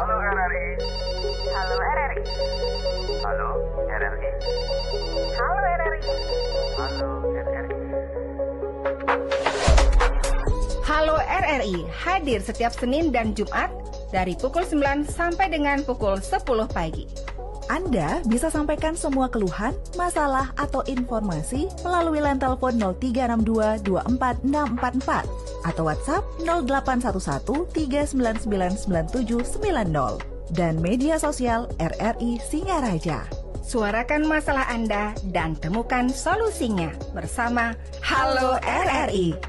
Halo RRI. Halo RRI. Halo RRI. Halo RRI. Halo RRI. Halo RRI hadir setiap Senin dan Jumat dari pukul 9 sampai dengan pukul 10 pagi. Anda bisa sampaikan semua keluhan, masalah, atau informasi melalui line telepon 0362 24644 atau WhatsApp 0811 3999790 dan media sosial RRI Singaraja. Suarakan masalah Anda dan temukan solusinya bersama Halo RRI.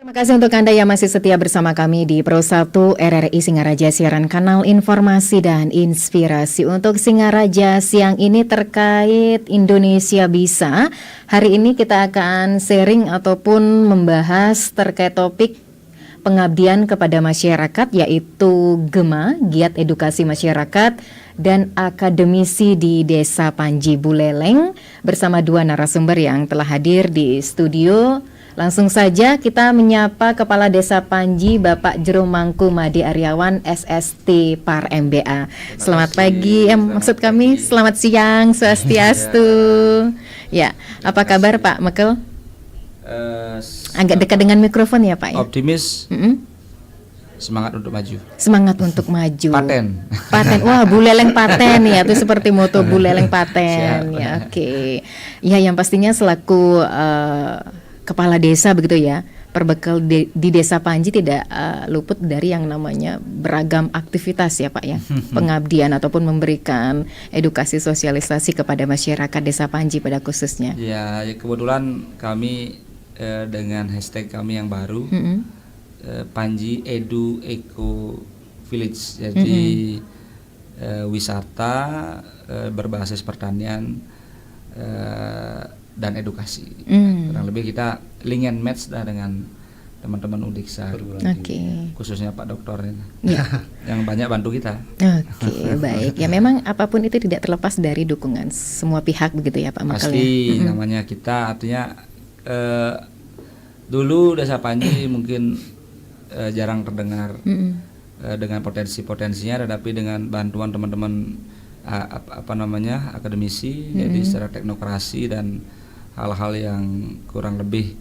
Terima kasih untuk Anda yang masih setia bersama kami di Pro 1 RRI Singaraja, siaran kanal informasi dan inspirasi. Untuk Singaraja siang ini terkait Indonesia Bisa, hari ini kita akan sharing ataupun membahas terkait topik pengabdian kepada masyarakat, yaitu GEMA, Giat Edukasi Masyarakat, dan akademisi di Desa Panji Buleleng, bersama dua narasumber yang telah hadir di studio. Langsung saja kita menyapa Kepala Desa Panji, Bapak Jero Mangku Made Aryawan, SST Par MBA. Selamat pagi, maksud kami selamat siang, swastiastu. Ya, apa kabar Pak Mekel? Agak dekat dengan mikrofon ya Pak ya. Optimis, Mm-mm. semangat untuk maju. Semangat untuk maju. Paten. Wah, Buleleng paten ya, itu seperti moto Buleleng paten. Siap. Ya, oke. Ya, yang pastinya selaku kepala desa begitu ya, perbekal di Desa Panji tidak luput dari yang namanya beragam aktivitas ya Pak ya, pengabdian ataupun memberikan edukasi sosialisasi kepada masyarakat Desa Panji pada khususnya. Ya, kebetulan kami dengan hashtag kami yang baru. Mm-mm. Panji Edu Eco Village, jadi wisata berbasis pertanian dan edukasi. Kurang lebih kita link and match dengan teman-teman Undiksa, khususnya Pak Doktor yang banyak bantu kita. Oke, baik. Ya memang apapun itu tidak terlepas dari dukungan semua pihak begitu ya Pak Makel. Pasti namanya kita, artinya dulu Desa Panji mungkin jarang terdengar dengan potensi-potensinya, tetapi dengan bantuan teman-teman akademisi, jadi secara teknokrasi dan hal-hal yang kurang lebih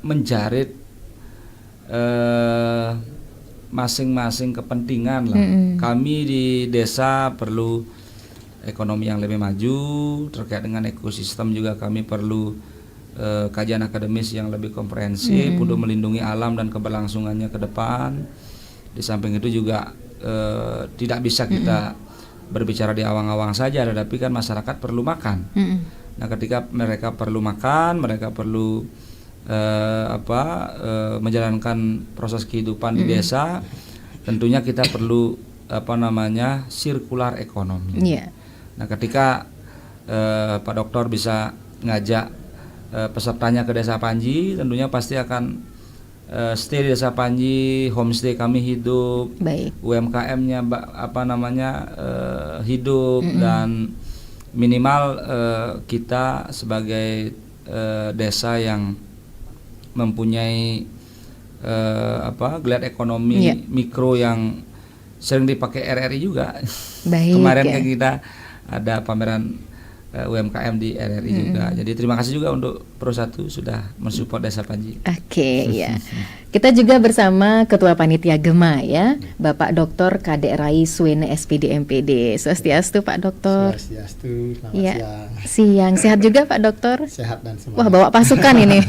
menjarit masing-masing kepentingan lah. Kami di desa perlu ekonomi yang lebih maju, terkait dengan ekosistem juga kami perlu kajian akademis yang lebih komprehensif untuk melindungi alam dan keberlangsungannya ke depan. Di samping itu juga tidak bisa kita berbicara di awang-awang saja, tetapi kan masyarakat perlu makan. Nah, ketika mereka perlu makan, mereka perlu menjalankan proses kehidupan di desa, tentunya kita perlu sirkular ekonomi. Nah, ketika Pak Doktor bisa ngajak pesertanya ke Desa Panji, tentunya pasti akan stay di Desa Panji, homestay kami hidup, UMKM-nya hidup, dan minimal kita sebagai desa yang mempunyai geliat ekonomi mikro yang sering dipakai RRI juga. Kemarin kan kita ada pameran UMKM di RRI juga. Jadi terima kasih juga untuk Pro 1 sudah mensupport Desa Panji. Oke, ya. Kita juga bersama Ketua Panitia Gema ya, Bapak Dr. Kadek Rai Suwene SPD MPD. Swastiastu Pak Doktor. Swastiastu, selamat siang. Sehat juga Pak Doktor? Sehat dan semangat. Wah, bawa pasukan ini.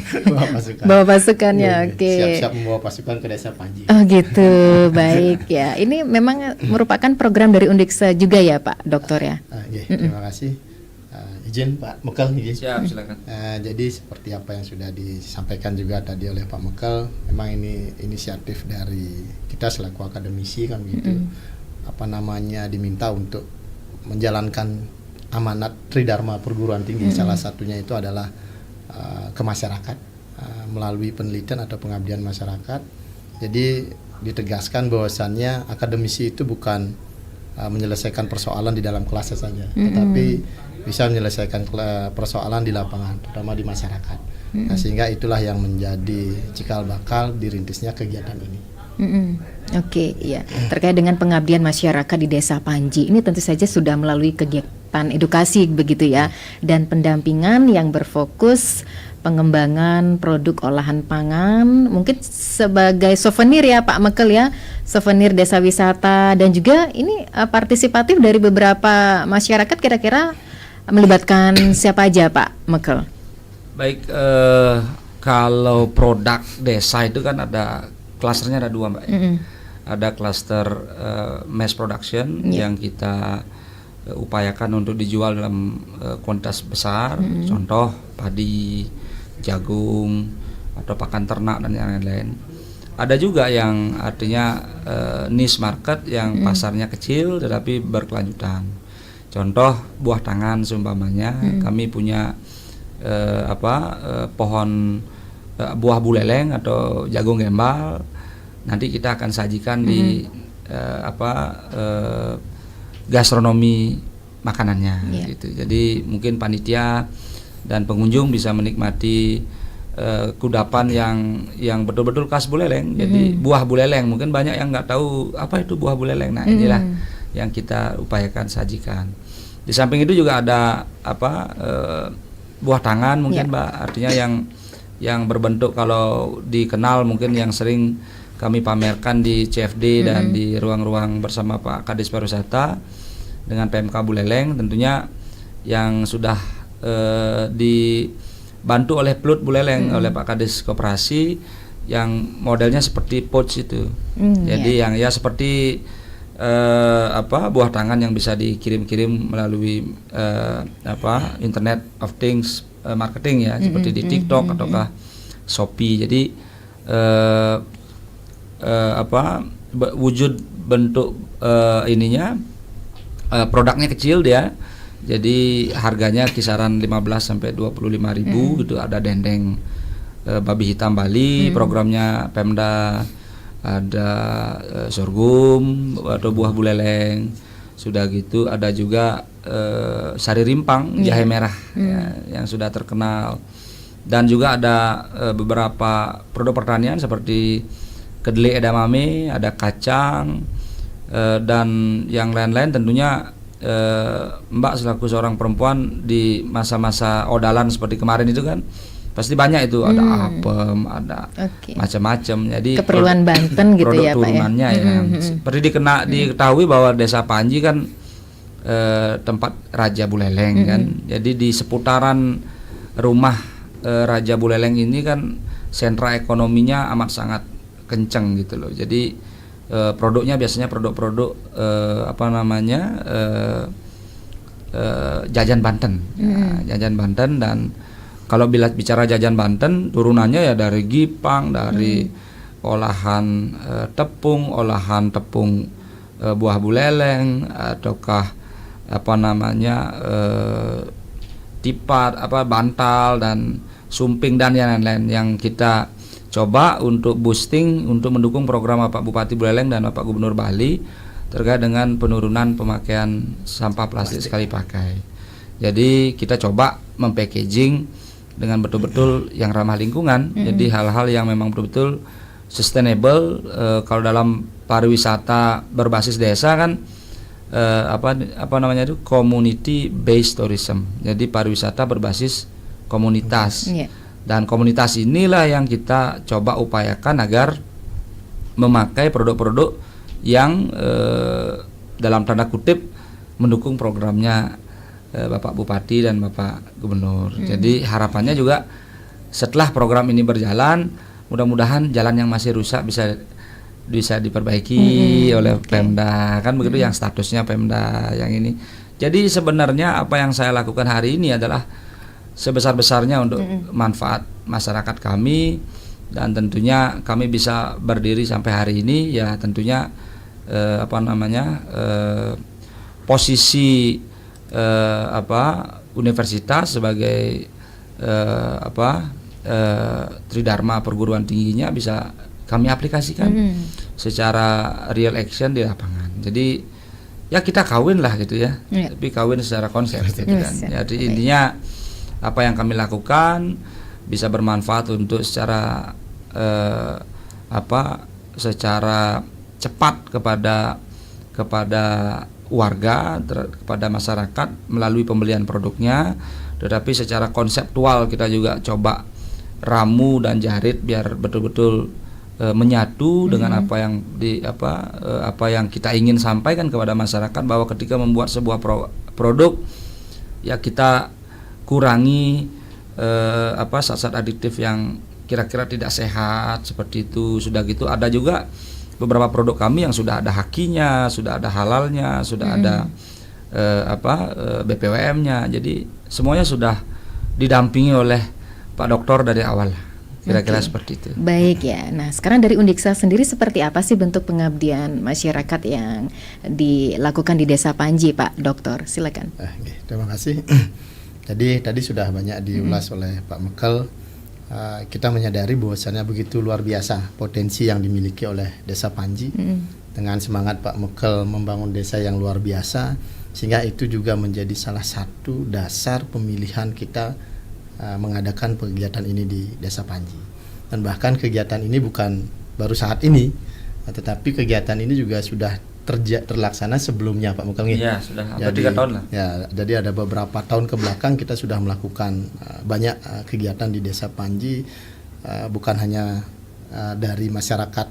Bawa pasukannya, oke. Siap-siap membawa pasukan ke Desa Panji. Oh gitu, baik ya. Ini memang merupakan program dari Undiksa juga ya Pak Doktor ya? Terima kasih. Izin Pak Mekel, Siap, silakan. Jadi seperti apa yang sudah disampaikan juga tadi oleh Pak Mekel, memang ini inisiatif dari kita selaku akademisi kan begitu, diminta untuk menjalankan amanat Tridharma perguruan tinggi. Salah satunya itu adalah ke masyarakat melalui penelitian atau pengabdian masyarakat. Jadi ditegaskan bahwasannya akademisi itu bukan menyelesaikan persoalan di dalam kelasnya saja, tetapi bisa menyelesaikan persoalan di lapangan, terutama di masyarakat. Nah, sehingga itulah yang menjadi cikal bakal dirintisnya kegiatan ini. Oke, iya. Terkait dengan pengabdian masyarakat di Desa Panji, ini tentu saja sudah melalui kegiatan edukasi begitu ya, dan pendampingan yang berfokus pengembangan produk olahan pangan, mungkin sebagai souvenir ya Pak Mekel ya, souvenir desa wisata, dan juga ini partisipatif dari beberapa masyarakat. Kira-kira melibatkan siapa aja Pak Mekel? Baik, kalau produk desa itu kan ada klasternya, ada dua Mbak. Ada klaster mass production yang kita upayakan untuk dijual dalam kuantitas besar, contoh padi, jagung, atau pakan ternak dan yang lain-lain. Ada juga yang artinya niche market yang pasarnya kecil tetapi berkelanjutan. Contoh buah tangan seumpamanya, kami punya pohon buah buleleng atau jagung gembal. Nanti kita akan sajikan di gastronomi makanannya gitu. Jadi mungkin panitia dan pengunjung bisa menikmati kudapan yang betul-betul khas buleleng. Jadi buah buleleng, mungkin banyak yang nggak tahu apa itu buah buleleng. Nah, inilah yang kita upayakan sajikan. Di samping itu juga ada buah tangan mungkin Mbak, artinya yang berbentuk kalau dikenal mungkin yang sering kami pamerkan di CFD dan di ruang-ruang bersama Pak Kadis Pariwisata dengan PMK Buleleng, tentunya yang sudah dibantu oleh Plut Buleleng oleh Pak Kadis Koperasi yang modelnya seperti pouch itu. Jadi yang ya seperti buah tangan yang bisa dikirim-kirim melalui Internet of Things marketing ya, seperti di TikTok ataukah Shopee. Jadi wujud bentuk ininya produknya kecil dia. Jadi harganya kisaran 15 sampai 25 ribu gitu. Ada dendeng babi hitam Bali, programnya Pemda, ada sorghum atau buah buleleng, sudah gitu ada juga sari rimpang, jahe merah ya, yang sudah terkenal, dan juga ada beberapa produk pertanian seperti kedelai edamame, ada kacang dan yang lain-lain. Tentunya Mbak selaku seorang perempuan di masa-masa odalan seperti kemarin itu kan pasti banyak itu, ada apem, ada macam-macam. Jadi keperluan Banten gitu produk ya Pak ya. turunannya ya. Seperti diketahui bahwa Desa Panji kan tempat Raja Buleleng kan. Jadi di seputaran rumah Raja Buleleng ini kan sentra ekonominya amat sangat kenceng gitu loh. Jadi produknya biasanya produk-produk jajan Banten. Jajan Banten. Dan kalau bicara jajan Banten, turunannya ya dari gipang, dari olahan tepung buah buleleng, ataukah tipat, bantal dan sumping dan yang lain-lain yang kita coba untuk boosting, untuk mendukung program Bapak Bupati Buleleng dan Bapak Gubernur Bali terkait dengan penurunan pemakaian sampah plastik sekali pakai. Jadi kita coba mempackaging dengan betul-betul yang ramah lingkungan. Jadi hal-hal yang memang betul-betul sustainable. Kalau dalam pariwisata berbasis desa kan community based tourism. Jadi pariwisata berbasis komunitas. Dan komunitas inilah yang kita coba upayakan agar memakai produk-produk yang dalam tanda kutip mendukung programnya Bapak Bupati dan Bapak Gubernur. Jadi harapannya juga setelah program ini berjalan, mudah-mudahan jalan yang masih rusak bisa diperbaiki oleh Pemda, kan begitu, yang statusnya Pemda yang ini. Jadi sebenarnya apa yang saya lakukan hari ini adalah sebesar-besarnya untuk manfaat masyarakat kami, dan tentunya kami bisa berdiri sampai hari ini ya tentunya posisi universitas sebagai tridharma perguruan tingginya bisa kami aplikasikan secara real action di lapangan. Jadi ya kita kawin lah gitu ya, tapi kawin secara konsep gitu kan. Jadi intinya apa yang kami lakukan bisa bermanfaat untuk secara secara cepat kepada warga, kepada masyarakat melalui pembelian produknya, tetapi secara konseptual kita juga coba ramu dan jarit biar betul-betul menyatu dengan apa yang kita ingin sampaikan kepada masyarakat, bahwa ketika membuat sebuah produk ya kita kurangi zat-zat adiktif yang kira-kira tidak sehat seperti itu. Sudah gitu ada juga beberapa produk kami yang sudah ada hakinya, sudah ada halalnya, sudah ada BPOM-nya. Jadi semuanya sudah didampingi oleh Pak Dokter dari awal. Kira-kira seperti itu. Baik ya. Nah, sekarang dari Undiksa sendiri seperti apa sih bentuk pengabdian masyarakat yang dilakukan di Desa Panji, Pak Dokter? Silakan. Terima kasih. Jadi tadi sudah banyak diulas oleh Pak Mekel. Kita menyadari bahwasannya begitu luar biasa potensi yang dimiliki oleh Desa Panji. Dengan semangat Pak Mekel membangun desa yang luar biasa, sehingga itu juga menjadi salah satu dasar pemilihan kita mengadakan kegiatan ini di Desa Panji. Dan bahkan kegiatan ini bukan baru saat ini, tetapi kegiatan ini juga sudah terlaksana sebelumnya Pak Mukal. Iya, sudah hampir 3 tahun lah. Ya, jadi ada beberapa tahun ke belakang kita sudah melakukan banyak kegiatan di Desa Panji, bukan hanya dari masyarakat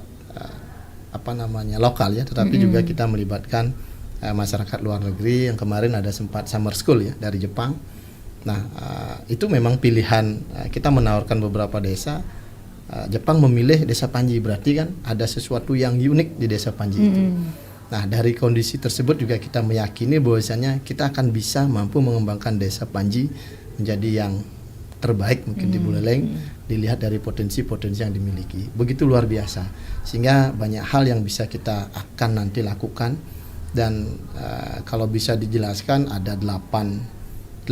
lokal ya, tetapi juga kita melibatkan masyarakat luar negeri. Yang kemarin ada sempat summer school ya dari Jepang. Nah, itu memang pilihan kita menawarkan beberapa desa. Jepang memilih Desa Panji, berarti kan ada sesuatu yang unik di Desa Panji itu. Nah, dari kondisi tersebut juga kita meyakini bahwasanya kita akan bisa mampu mengembangkan Desa Panji menjadi yang terbaik mungkin di Buleleng, dilihat dari potensi-potensi yang dimiliki. Begitu luar biasa. Sehingga banyak hal yang bisa kita akan nanti lakukan, dan kalau bisa dijelaskan ada 8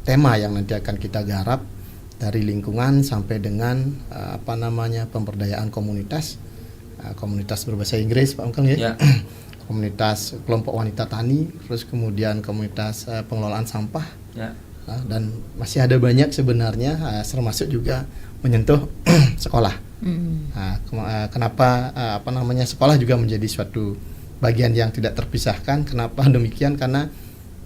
tema yang nanti akan kita garap, dari lingkungan sampai dengan pemberdayaan komunitas berbahasa Inggris Pak Mukal ya. Komunitas kelompok wanita tani, terus kemudian komunitas pengelolaan sampah ya. Dan masih ada banyak sebenarnya, termasuk juga menyentuh sekolah. Kenapa sekolah juga menjadi suatu bagian yang tidak terpisahkan? Kenapa demikian? Karena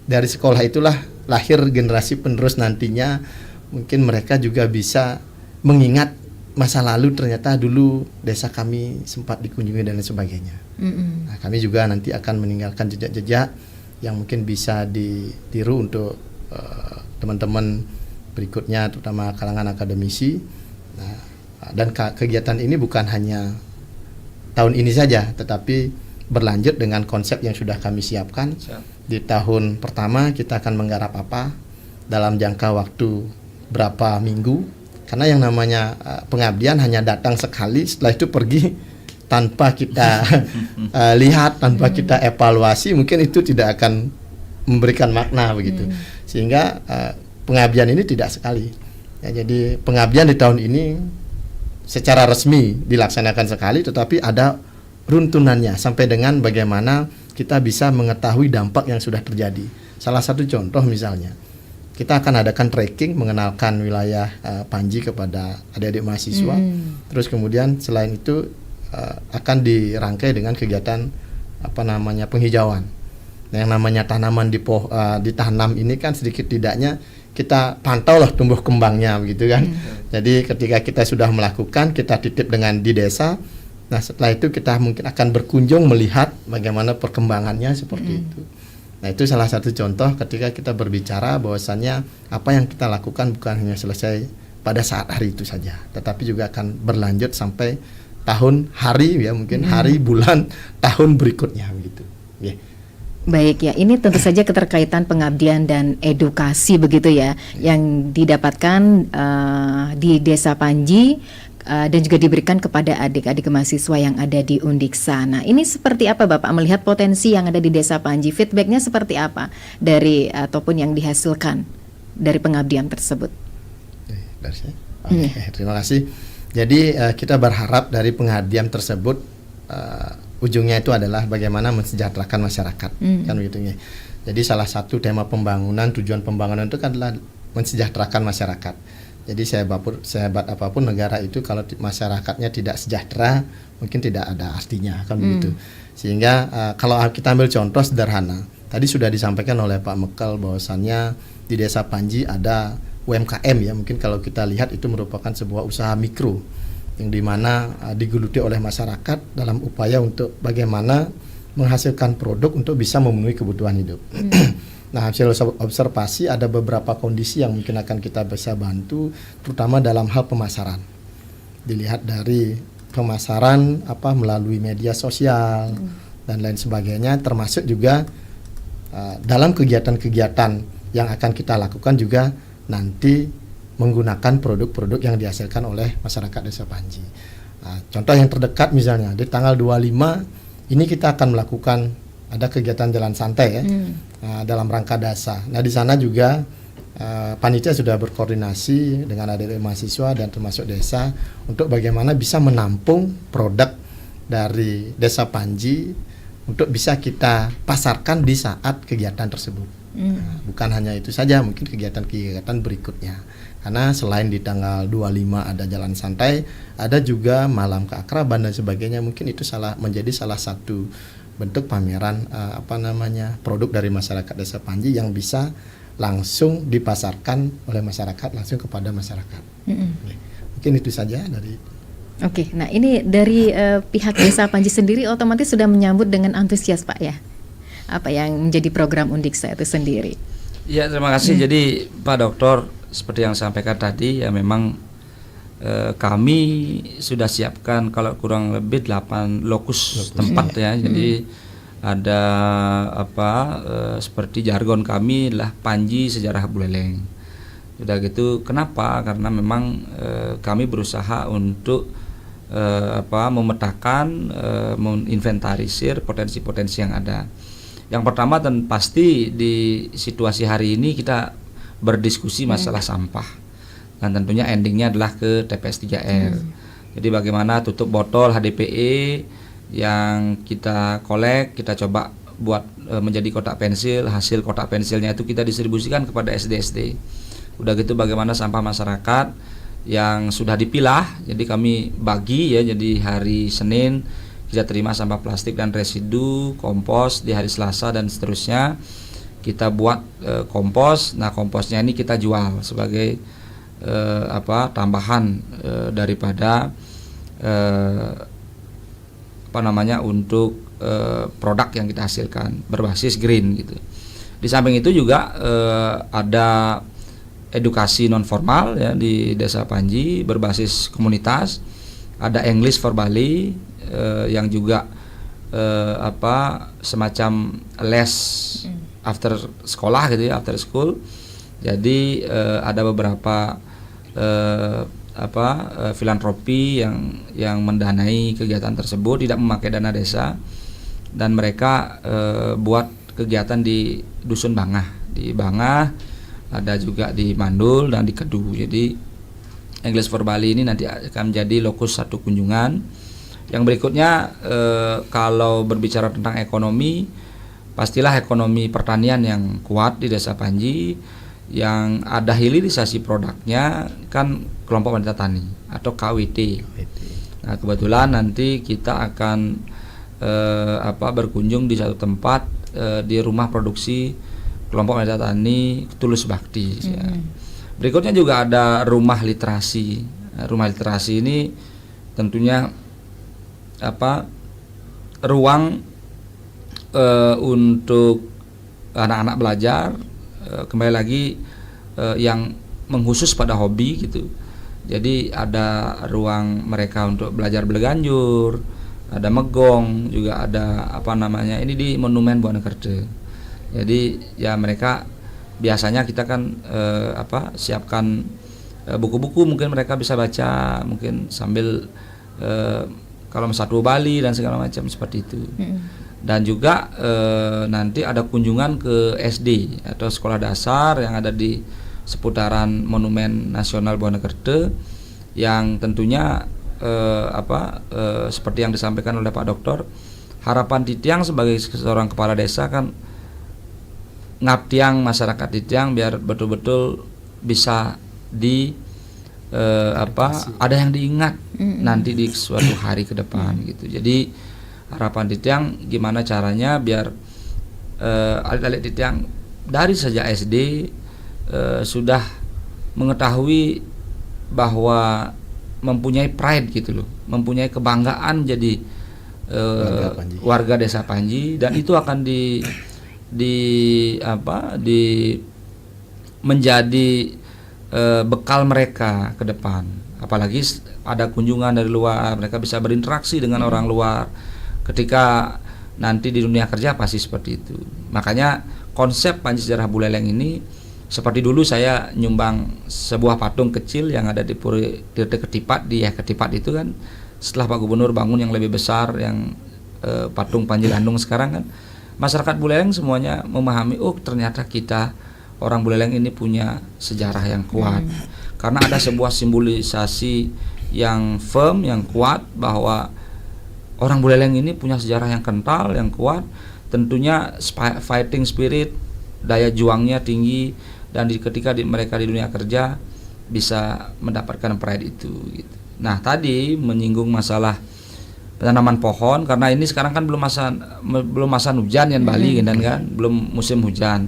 dari sekolah itulah lahir generasi penerus nantinya. Mungkin mereka juga bisa mengingat masa lalu, ternyata dulu desa kami sempat dikunjungi dan lain sebagainya. Nah, kami juga nanti akan meninggalkan jejak-jejak yang mungkin bisa ditiru untuk teman-teman berikutnya, terutama kalangan akademisi. Nah, dan kegiatan ini bukan hanya tahun ini saja, tetapi berlanjut dengan konsep yang sudah kami siapkan. Di tahun pertama kita akan menggarap apa dalam jangka waktu berapa minggu. Karena yang namanya pengabdian hanya datang sekali, setelah itu pergi tanpa kita lihat, tanpa kita evaluasi, mungkin itu tidak akan memberikan makna begitu. Sehingga pengabdian ini tidak sekali. Ya, jadi pengabdian di tahun ini secara resmi dilaksanakan sekali, tetapi ada runtunannya sampai dengan bagaimana kita bisa mengetahui dampak yang sudah terjadi. Salah satu contoh misalnya, kita akan adakan tracking, mengenalkan wilayah Panji kepada adik-adik mahasiswa. Terus kemudian selain itu akan dirangkai dengan kegiatan penghijauan. Nah, yang namanya tanaman ditanam ini kan sedikit tidaknya kita pantau lah tumbuh kembangnya begitu kan. Jadi ketika kita sudah melakukan, kita titip dengan di desa. Nah, setelah itu kita mungkin akan berkunjung melihat bagaimana perkembangannya seperti itu. Nah, itu salah satu contoh ketika kita berbicara bahwasannya apa yang kita lakukan bukan hanya selesai pada saat hari itu saja, tetapi juga akan berlanjut sampai tahun, hari ya, mungkin hari, bulan, tahun berikutnya begitu. Yeah. Baik ya, ini tentu saja keterkaitan pengabdian dan edukasi begitu ya, yang didapatkan di Desa Panji dan juga diberikan kepada adik-adik mahasiswa yang ada di Undiksa. Nah, ini seperti apa Bapak melihat potensi yang ada di Desa Panji? Feedbacknya seperti apa dari ataupun yang dihasilkan dari pengabdian tersebut? Dari saya? Terima kasih. Jadi kita berharap dari pengabdian tersebut ujungnya itu adalah bagaimana mensejahterakan masyarakat, kan begitu ya. Jadi salah satu tema pembangunan, tujuan pembangunan itu kan adalah mensejahterakan masyarakat. Jadi sehebat apapun negara itu kalau masyarakatnya tidak sejahtera, mungkin tidak ada artinya, kan begitu. Sehingga kalau kita ambil contoh sederhana, tadi sudah disampaikan oleh Pak Mukal bahwasannya di Desa Panji ada UMKM ya, mungkin kalau kita lihat itu merupakan sebuah usaha mikro yang dimana digeluti oleh masyarakat dalam upaya untuk bagaimana menghasilkan produk untuk bisa memenuhi kebutuhan hidup. Nah, hasil observasi ada beberapa kondisi yang mungkin akan kita bisa bantu, terutama dalam hal pemasaran. Dilihat dari pemasaran melalui media sosial dan lain sebagainya, termasuk juga dalam kegiatan-kegiatan yang akan kita lakukan juga nanti menggunakan produk-produk yang dihasilkan oleh masyarakat Desa Panji. Nah, contoh yang terdekat misalnya di tanggal 25 ini kita akan melakukan ada kegiatan jalan santai ya, dalam rangka DASA. Nah, di sana juga panitia sudah berkoordinasi dengan adik-adik mahasiswa dan termasuk desa untuk bagaimana bisa menampung produk dari Desa Panji untuk bisa kita pasarkan di saat kegiatan tersebut. Nah, bukan hanya itu saja, mungkin kegiatan-kegiatan berikutnya. Karena selain di tanggal 25 ada jalan santai, ada juga malam keakraban dan sebagainya. Mungkin itu menjadi salah satu bentuk pameran produk dari masyarakat Desa Panji yang bisa langsung dipasarkan oleh masyarakat langsung kepada masyarakat. Mungkin itu saja dari. Oke, nah ini dari pihak Desa Panji sendiri otomatis sudah menyambut dengan antusias Pak ya, apa yang menjadi program Undiksa itu sendiri. Ya, terima kasih. Jadi Pak Doktor, seperti yang sampaikan tadi ya, memang kami sudah siapkan kalau kurang lebih 8 lokus tempat ya. Jadi ada seperti jargon kami adalah Panji Sejarah Buleleng. Sudah gitu, kenapa? Karena memang kami berusaha untuk memetakan, menginventarisir potensi-potensi yang ada. Yang pertama dan pasti di situasi hari ini kita berdiskusi masalah sampah, dan tentunya endingnya adalah ke TPS 3R. Jadi bagaimana tutup botol HDPE yang kita kolek, kita coba buat menjadi kotak pensil. Hasil kotak pensilnya itu kita distribusikan kepada SD-SD. Udah gitu bagaimana sampah masyarakat yang sudah dipilah, jadi kami bagi ya, jadi hari Senin kita terima sampah plastik dan residu kompos, di hari Selasa dan seterusnya kita buat kompos. Nah, komposnya ini kita jual sebagai tambahan daripada untuk produk yang kita hasilkan berbasis green gitu. Di samping itu juga ada edukasi non formal ya di Desa Panji berbasis komunitas. Ada English for Bali yang juga semacam les after sekolah gitu ya, after school. Jadi ada beberapa filantropi yang mendanai kegiatan tersebut, tidak memakai dana desa, dan mereka buat kegiatan di Dusun Bangah, di Bangah, ada juga di Mandul dan di Kedu. Jadi English for Bali ini nanti akan menjadi lokus satu kunjungan. Yang berikutnya kalau berbicara tentang ekonomi, pastilah ekonomi pertanian yang kuat di Desa Panji, yang ada hilirisasi produknya kan kelompok wanita tani atau KWT. Nah, kebetulan nanti kita akan berkunjung di satu tempat di rumah produksi kelompok wanita tani Tulus Bakti. Ya. Berikutnya juga ada rumah literasi. Nah, rumah literasi ini tentunya ruang untuk anak-anak belajar, kembali lagi yang mengkhusus pada hobi gitu. Jadi ada ruang mereka untuk belajar berganjur, ada megong, juga ada ini di Monumen Buanakerta. Jadi ya mereka biasanya kita kan siapkan buku-buku, mungkin mereka bisa baca mungkin sambil kalau Satwa Bali dan segala macam seperti itu. Dan juga nanti ada kunjungan ke SD atau sekolah dasar yang ada di seputaran Monumen Nasional Buanakerta, yang tentunya seperti yang disampaikan oleh Pak Doktor, harapan Titiang sebagai seorang kepala desa kan ngabtiang masyarakat Titiang biar betul-betul bisa ada yang diingat nanti di suatu hari ke depan gitu. Jadi harapan Titiang gimana caranya biar alit-alit Titiang dari sejak SD sudah mengetahui bahwa mempunyai pride gitu loh, mempunyai kebanggaan jadi warga Desa Panji, dan itu akan menjadi bekal mereka ke depan. Apalagi ada kunjungan dari luar, mereka bisa berinteraksi dengan orang luar. Ketika nanti di dunia kerja pasti seperti itu. Makanya konsep Panji Sejarah Buleleng ini, seperti dulu saya nyumbang sebuah patung kecil yang ada di Ketipat, di Ketipat itu kan, setelah Pak Gubernur bangun yang lebih besar, yang patung Panji Landung sekarang kan, masyarakat Buleleng semuanya memahami, oh ternyata kita orang Buleleng ini punya sejarah yang kuat. Karena ada sebuah simbolisasi yang firm, yang kuat, bahwa orang Buleleng ini punya sejarah yang kental, yang kuat. Tentunya fighting spirit, daya juangnya tinggi, dan ketika mereka di dunia kerja bisa mendapatkan pride itu gitu. Nah, tadi menyinggung masalah penanaman pohon, karena ini sekarang kan belum masa hujan ya Bali kan, belum musim hujan.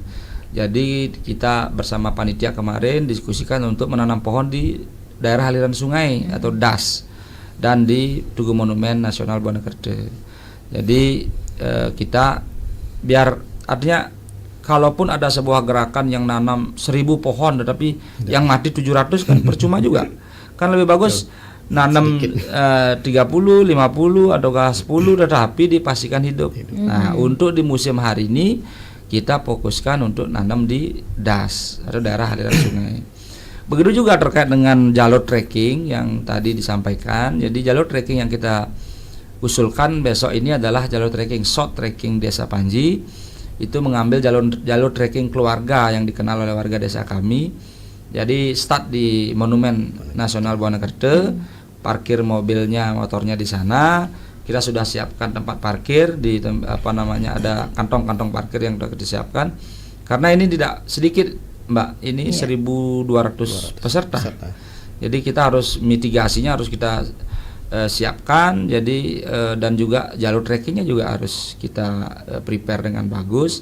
Jadi kita bersama panitia kemarin diskusikan untuk menanam pohon di daerah aliran sungai atau DAS dan di Tugu Monumen Nasional Buana-Kerta. Jadi kita biar artinya kalaupun ada sebuah gerakan yang nanam 1000 pohon tetapi yang mati 700 kan percuma juga. Kan lebih bagus nanam 30, 50 ataukah 10 tetapi dipastikan hidup. Nah, untuk di musim hari ini kita fokuskan untuk nanam di DAS atau daerah aliran sungai. Begitu juga terkait dengan jalur trekking yang tadi disampaikan. Jadi jalur trekking yang kita usulkan besok ini adalah jalur trekking short trekking Desa Panji. Itu mengambil jalur trekking keluarga yang dikenal oleh warga desa kami. Jadi start di Monumen Nasional Buana-Kerta, parkir mobilnya, motornya di sana. Kita sudah siapkan tempat parkir di ada kantong-kantong parkir yang sudah disiapkan. Karena ini tidak sedikit, Mbak. Ini 1.200 peserta. Jadi kita harus mitigasinya harus kita siapkan. Jadi dan juga jalur trekkingnya juga harus kita prepare dengan bagus.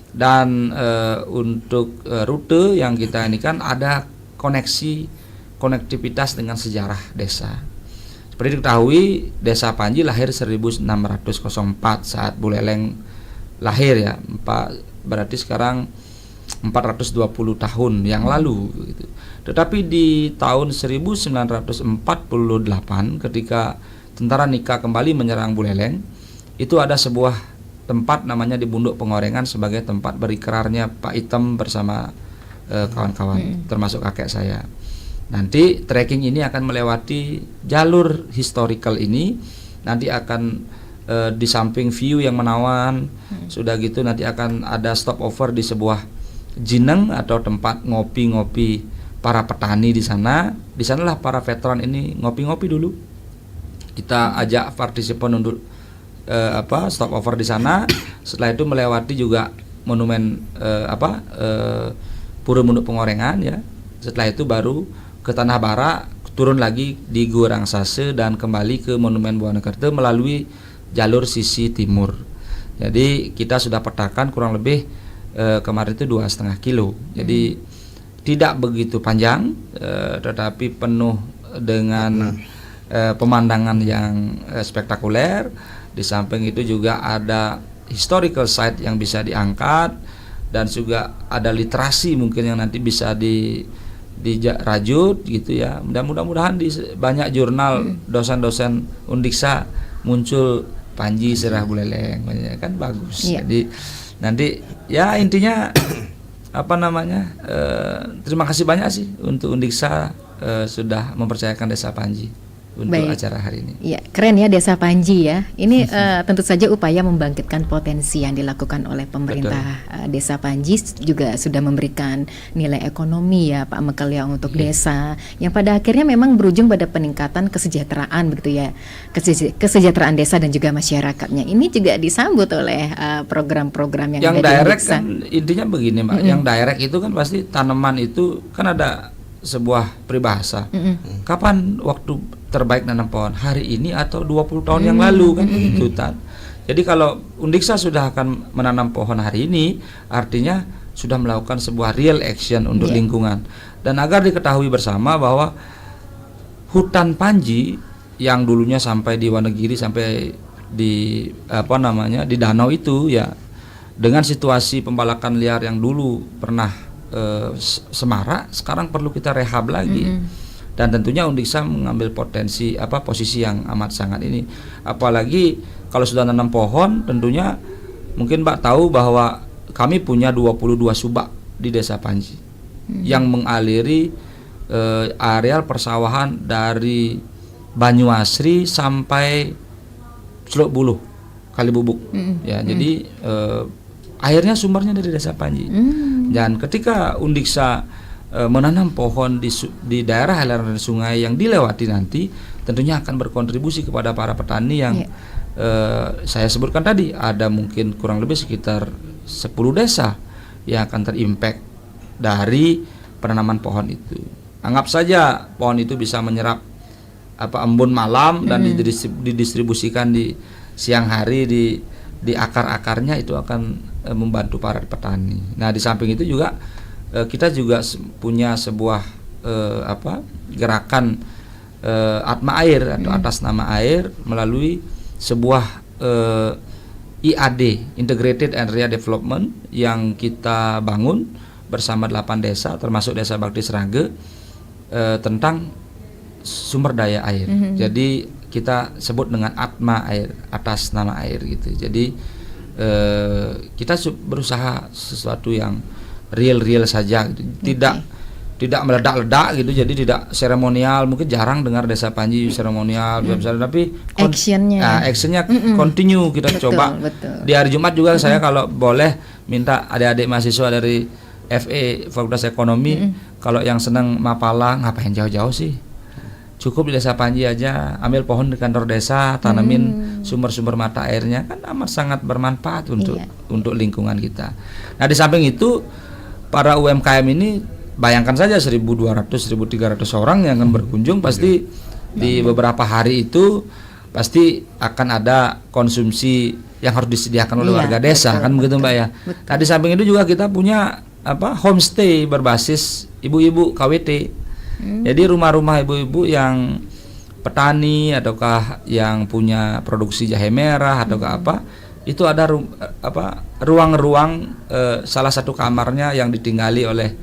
Dan untuk rute yang kita ini kan ada konektivitas dengan sejarah desa. Seperti diketahui, Desa Panji lahir 1604 saat Buleleng lahir ya. Berarti sekarang 420 tahun yang lalu gitu. Tetapi di tahun 1948 ketika tentara Nika kembali menyerang Buleleng, itu ada sebuah tempat namanya di Bunduk Pengorengan sebagai tempat berikrarnya Pak Item bersama kawan-kawan termasuk kakek saya. Nanti trekking ini akan melewati jalur historical ini, nanti akan di samping view yang menawan, sudah gitu nanti akan ada stopover di sebuah jineng atau tempat ngopi-ngopi para petani di sana. Di sanalah para veteran ini ngopi-ngopi dulu. Kita ajak partisipan untuk stopover di sana. Setelah itu melewati juga monumen Pura Bunduk Pengorengan ya. Setelah itu baru ke Tanah Bara, turun lagi di Gua Rangsase dan kembali ke Monumen Buana-Kerta melalui jalur sisi timur. Jadi kita sudah petakan kurang lebih kemarin itu 2,5 kilo. Jadi tidak begitu panjang, tetapi penuh dengan pemandangan yang spektakuler. Di samping itu juga ada historical site yang bisa diangkat dan juga ada literasi mungkin yang nanti bisa dirajut gitu ya. Mudah-mudahan di banyak jurnal dosen-dosen Undiksa muncul Panji Serah Buleleng kan bagus. Jadi nanti ya intinya terima kasih banyak sih untuk Undiksa sudah mempercayakan Desa Panji untuk acara hari ini. Ya, keren ya Desa Panji ya. Ini tentu saja upaya membangkitkan potensi yang dilakukan oleh pemerintah. Desa Panji juga sudah memberikan nilai ekonomi ya Pak Mekel ya untuk desa yang pada akhirnya memang berujung pada peningkatan kesejahteraan begitu ya. Kesejahteraan desa dan juga masyarakatnya. Ini juga disambut oleh program-program yang ada direct di kan intinya begini Mbak. Yang direct itu kan pasti tanaman itu kan ada sebuah peribahasa. Kapan waktu terbaik nanam pohon? Hari ini atau 20 tahun yang lalu kan gitu kan. Jadi kalau Undiksa sudah akan menanam pohon hari ini, artinya sudah melakukan sebuah real action untuk lingkungan. Dan agar diketahui bersama bahwa hutan Panji yang dulunya sampai di Wonogiri sampai di di danau itu ya, dengan situasi pembalakan liar yang dulu pernah semarak, sekarang perlu kita rehab lagi. Dan tentunya Undiksa mengambil posisi yang amat sangat ini. Apalagi kalau sudah nanam pohon, tentunya mungkin Mbak tahu bahwa kami punya 22 subak di Desa Panji yang mengaliri areal persawahan dari Banyuasri sampai Celuk Buluh, Kalibubuk. Ya, jadi airnya sumbernya dari Desa Panji. Dan ketika Undiksa menanam pohon di daerah aliran sungai yang dilewati nanti, tentunya akan berkontribusi kepada para petani yang saya sebutkan tadi. Ada mungkin kurang lebih sekitar 10 desa yang akan terimpact dari penanaman pohon itu. Anggap saja pohon itu bisa menyerap embun malam dan didistribusikan di siang hari di akar-akarnya, itu akan membantu para petani. Nah, di samping itu juga kita juga punya sebuah gerakan Atma Air atau atas nama air melalui sebuah IAD, Integrated Area Development, yang kita bangun bersama 8 desa termasuk Desa Bakti Srage tentang sumber daya air. Jadi kita sebut dengan Atma Air, atas nama air gitu. Jadi kita berusaha sesuatu yang real saja gitu. Tidak meledak-ledak gitu, jadi tidak seremonial. Mungkin jarang dengar Desa Panji seremonial, tapi actionnya continue kita coba. Di hari Jumat juga saya kalau boleh minta adik-adik mahasiswa dari FE Fakultas Ekonomi, kalau yang senang Mapala, ngapain jauh-jauh sih? Cukup di Desa Panji aja, ambil pohon di kantor desa, tanamin sumber-sumber mata airnya, kan amat sangat bermanfaat untuk lingkungan kita. Nah, di samping itu para UMKM ini, bayangkan saja 1.200-1.300 orang yang akan berkunjung, pasti di beberapa hari itu pasti akan ada konsumsi yang harus disediakan oleh warga desa, kan begitu Mbak ya. Nah, di samping itu juga kita punya homestay berbasis ibu-ibu KWT. Jadi rumah-rumah ibu-ibu yang petani ataukah yang punya produksi jahe merah ataukah itu ada ruang-ruang salah satu kamarnya yang ditinggali oleh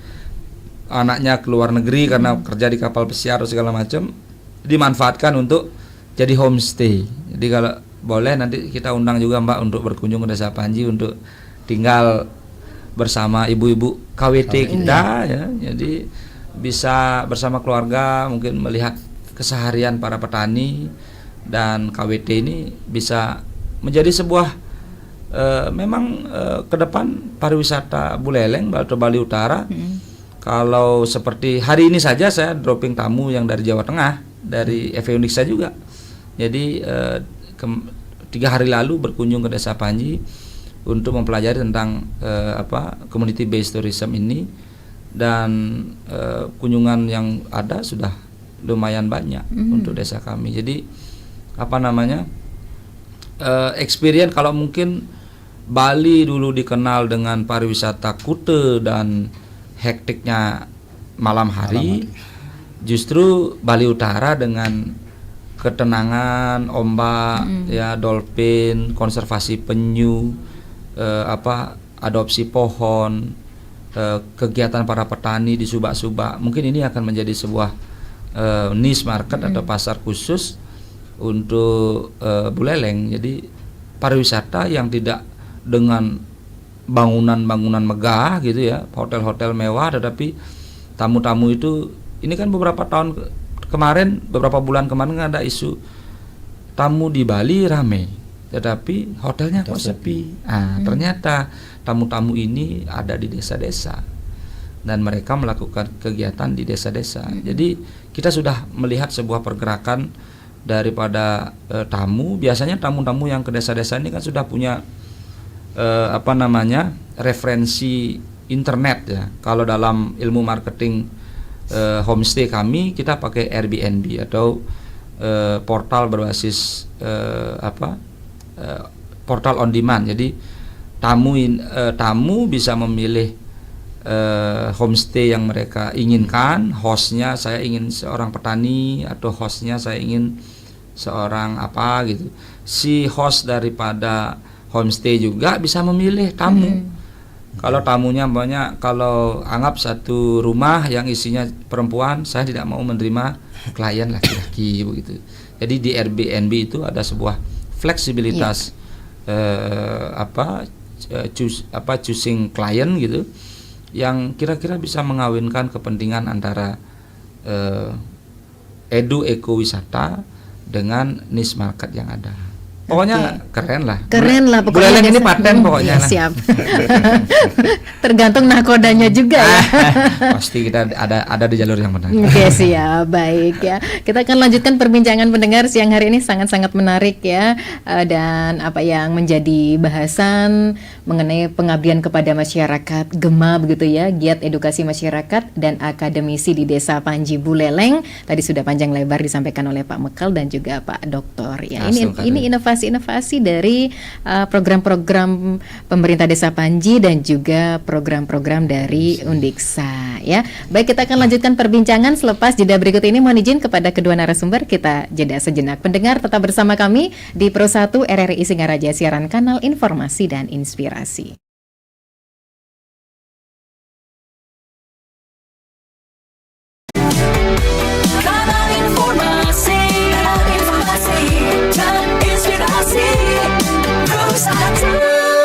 anaknya ke luar negeri karena kerja di kapal pesiar atau segala macam, dimanfaatkan untuk jadi homestay. Jadi kalau boleh nanti kita undang juga Mbak untuk berkunjung ke Desa Panji untuk tinggal bersama ibu-ibu KWT kita ya. Jadi bisa bersama keluarga mungkin melihat keseharian para petani, dan KWT ini bisa menjadi sebuah ke depan pariwisata Buleleng atau Bali Utara. Kalau seperti hari ini saja saya dropping tamu yang dari Jawa Tengah, dari FE Uniksa juga. Jadi 3 hari lalu berkunjung ke Desa Panji untuk mempelajari tentang community based tourism ini, dan kunjungan yang ada sudah lumayan banyak untuk desa kami. Jadi experience, kalau mungkin Bali dulu dikenal dengan pariwisata kute dan hektiknya malam hari, justru Bali Utara dengan ketenangan ombak, dolphin, konservasi penyu, adopsi pohon, kegiatan para petani di subak-subak, mungkin ini akan menjadi sebuah niche market atau pasar khusus untuk Buleleng. Jadi pariwisata yang tidak dengan bangunan-bangunan megah gitu ya, hotel-hotel mewah, tetapi tamu-tamu itu, ini kan beberapa bulan kemarin ada isu tamu di Bali rame, tetapi hotelnya kok sepi. Ternyata tamu-tamu ini ada di desa-desa dan mereka melakukan kegiatan di desa-desa. Jadi kita sudah melihat sebuah pergerakan daripada tamu. Biasanya tamu-tamu yang ke desa-desa ini kan sudah punya referensi internet ya. Kalau dalam ilmu marketing homestay kami, kita pakai Airbnb atau portal berbasis portal on demand. Jadi tamu bisa memilih homestay yang mereka inginkan. Hostnya saya ingin seorang petani, atau hostnya saya ingin seorang gitu. Si host daripada homestay juga bisa memilih tamu. Kalau tamunya banyak, kalau anggap satu rumah yang isinya perempuan, saya tidak mau menerima klien laki-laki begitu. Jadi di Airbnb itu ada sebuah fleksibilitas choosing klien gitu, yang kira-kira bisa mengawinkan kepentingan antara ekowisata dengan niche market yang ada. Pokoknya keren lah. Keren lah pokoknya. Buleleng ini paten pokoknya ya, lah. siap. Tergantung nakodanya juga ya. Pasti kita ada di jalur yang benar. Oke, siap, baik ya. Kita akan lanjutkan perbincangan pendengar siang hari ini, sangat-sangat menarik ya. Dan apa yang menjadi bahasan mengenai pengabdian kepada masyarakat Gema begitu ya, giat edukasi masyarakat dan akademisi di Desa Panji Buleleng. Tadi sudah panjang lebar disampaikan oleh Pak Mekel dan juga Pak Doktor ya. Ini inovasi-inovasi dari program-program pemerintah Desa Panji dan juga program-program dari Undiksa ya. Baik, kita akan lanjutkan perbincangan selepas jeda berikut ini. Mohon izin kepada kedua narasumber kita jeda sejenak. Pendengar tetap bersama kami di Pro 1 RRI Singaraja, siaran kanal informasi dan inspirasi. Kanal informasi dan inspirasi Pro 1.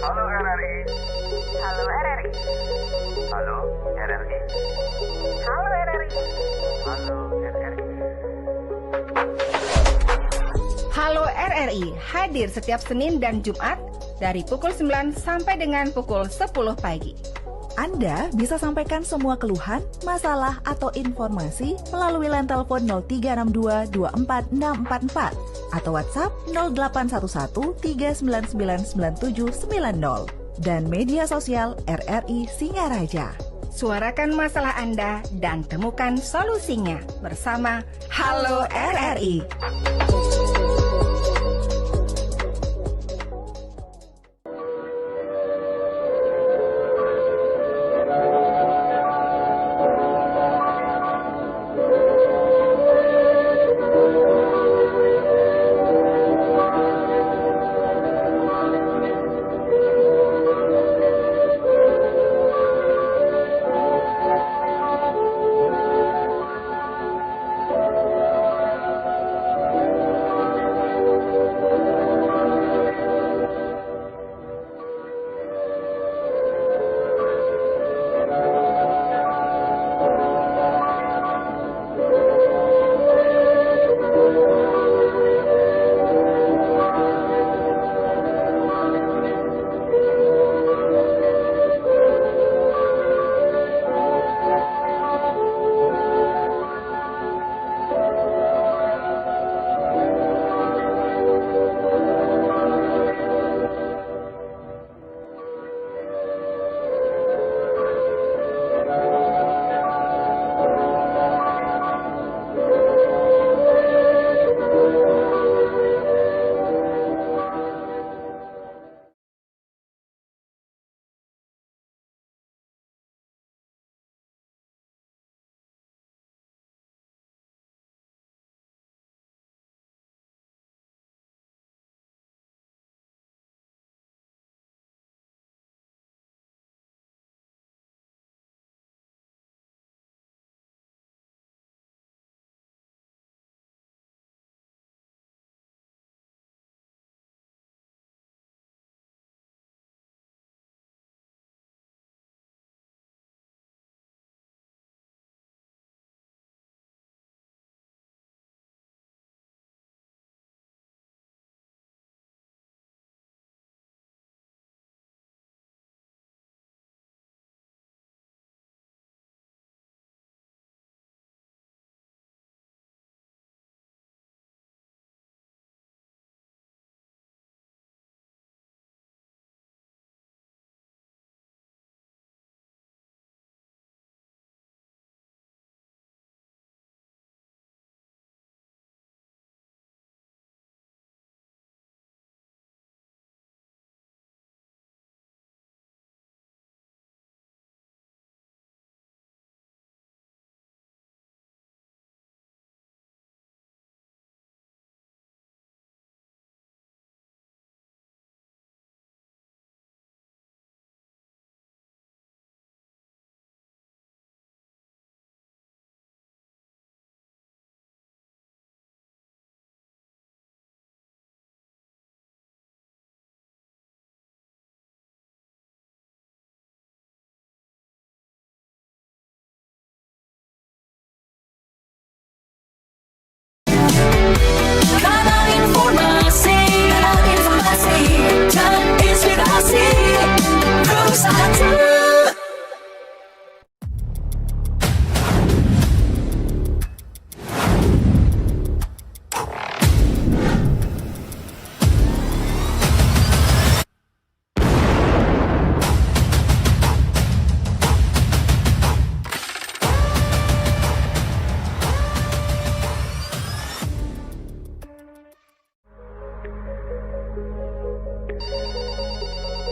Halo RRI. Halo RRI. Halo RRI. Halo RRI. Halo RRI. Halo RRI hadir setiap Senin dan Jumat dari pukul 9 sampai dengan pukul 10 pagi. Anda bisa sampaikan semua keluhan, masalah, atau informasi melalui line telepon 0362 24644 atau WhatsApp 0811 3999790 dan media sosial RRI Singaraja. Suarakan masalah Anda dan temukan solusinya bersama Halo RRI.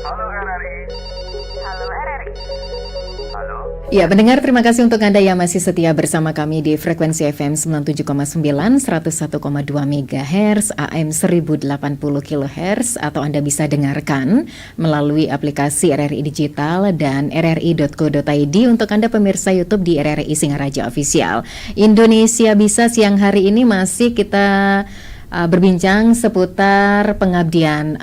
Halo RRI. Halo RRI. Halo. Ya, pendengar, terima kasih untuk Anda yang masih setia bersama kami di frekuensi FM 97,9, 101,2 MHz, AM 1080 kHz, atau Anda bisa dengarkan melalui aplikasi RRI Digital dan rri.co.id untuk Anda pemirsa YouTube di RRI Singaraja Official. Indonesia Bisa siang hari ini masih kita berbincang seputar pengabdian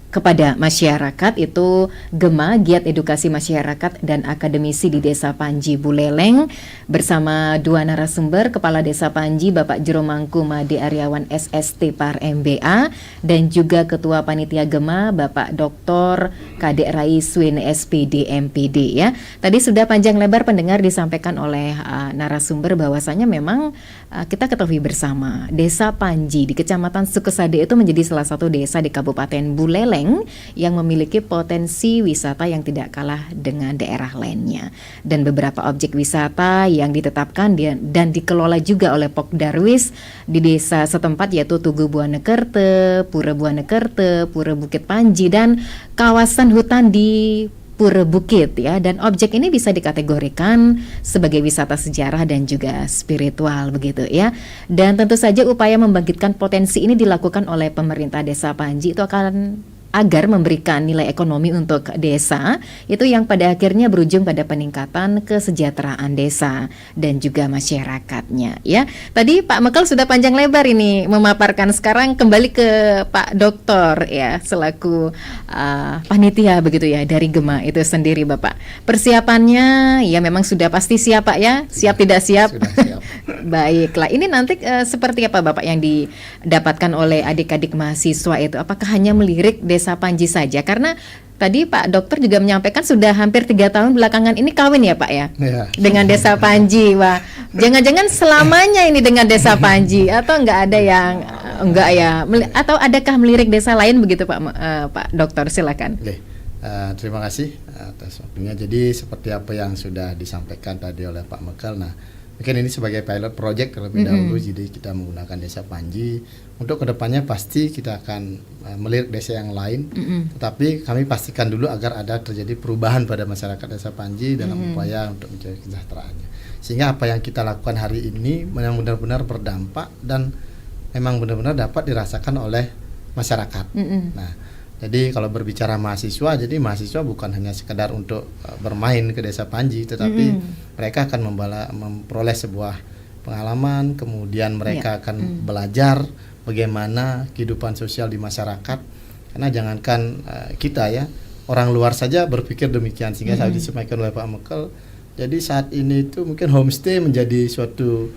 kepada masyarakat, itu GEMA, Giat Edukasi Masyarakat dan Akademisi di Desa Panji Buleleng, bersama dua narasumber, Kepala Desa Panji Bapak Jeromangku Made Aryawan SST Par MBA, dan juga Ketua Panitia GEMA Bapak Dr. Kadek Raiswin SPD MPD ya. Tadi sudah panjang lebar pendengar disampaikan oleh narasumber bahwasanya memang kita ketahui bersama Desa Panji di Kecamatan Sukesade itu menjadi salah satu desa di Kabupaten Buleleng yang memiliki potensi wisata yang tidak kalah dengan daerah lainnya, dan beberapa objek wisata yang ditetapkan dan dikelola juga oleh Pokdarwis di desa setempat, yaitu Tugu Buanekerte, Pura Buanekerte, Pura Bukit Panji, dan kawasan hutan di Pura Bukit ya. Dan objek ini bisa dikategorikan sebagai wisata sejarah dan juga spiritual begitu ya. Dan tentu saja upaya membangkitkan potensi ini dilakukan oleh pemerintah Desa Panji itu agar memberikan nilai ekonomi untuk desa, itu yang pada akhirnya berujung pada peningkatan kesejahteraan desa dan juga masyarakatnya ya. Tadi Pak Mekel sudah panjang lebar ini memaparkan, sekarang kembali ke Pak Doktor ya, selaku panitia begitu ya dari GEMA itu sendiri Bapak. Persiapannya ya memang sudah pasti siap Pak ya? Siap tidak siap? Sudah siap. Baiklah, ini nanti seperti apa Bapak yang didapatkan oleh adik-adik mahasiswa itu? Apakah hanya melirik Desa Panji saja? Karena tadi Pak Dokter juga menyampaikan sudah hampir 3 tahun belakangan ini kawin ya Pak ya? Ya. Dengan Desa Panji. Wah, jangan-jangan selamanya ini dengan Desa Panji, atau enggak ada yang enggak ya? Atau adakah melirik desa lain begitu Pak Pak Dokter, silakan. Oke. Terima kasih atas waktunya. Jadi seperti apa yang sudah disampaikan tadi oleh Pak Mekel, nah mungkin ini sebagai pilot project terlebih dahulu, jadi kita menggunakan Desa Panji. Untuk kedepannya pasti kita akan melirik desa yang lain, tetapi kami pastikan dulu agar ada terjadi perubahan pada masyarakat Desa Panji dalam upaya untuk mencari kesejahteraannya. Sehingga apa yang kita lakukan hari ini memang benar-benar berdampak dan memang benar-benar dapat dirasakan oleh masyarakat. Nah, jadi kalau berbicara mahasiswa, jadi mahasiswa bukan hanya sekedar untuk bermain ke Desa Panji, tetapi mereka akan memperoleh sebuah pengalaman, kemudian mereka akan belajar bagaimana kehidupan sosial di masyarakat. Karena jangankan kita ya, orang luar saja berpikir demikian, sehingga saya disampaikan oleh Pak Mekel. Jadi saat ini itu mungkin homestay menjadi suatu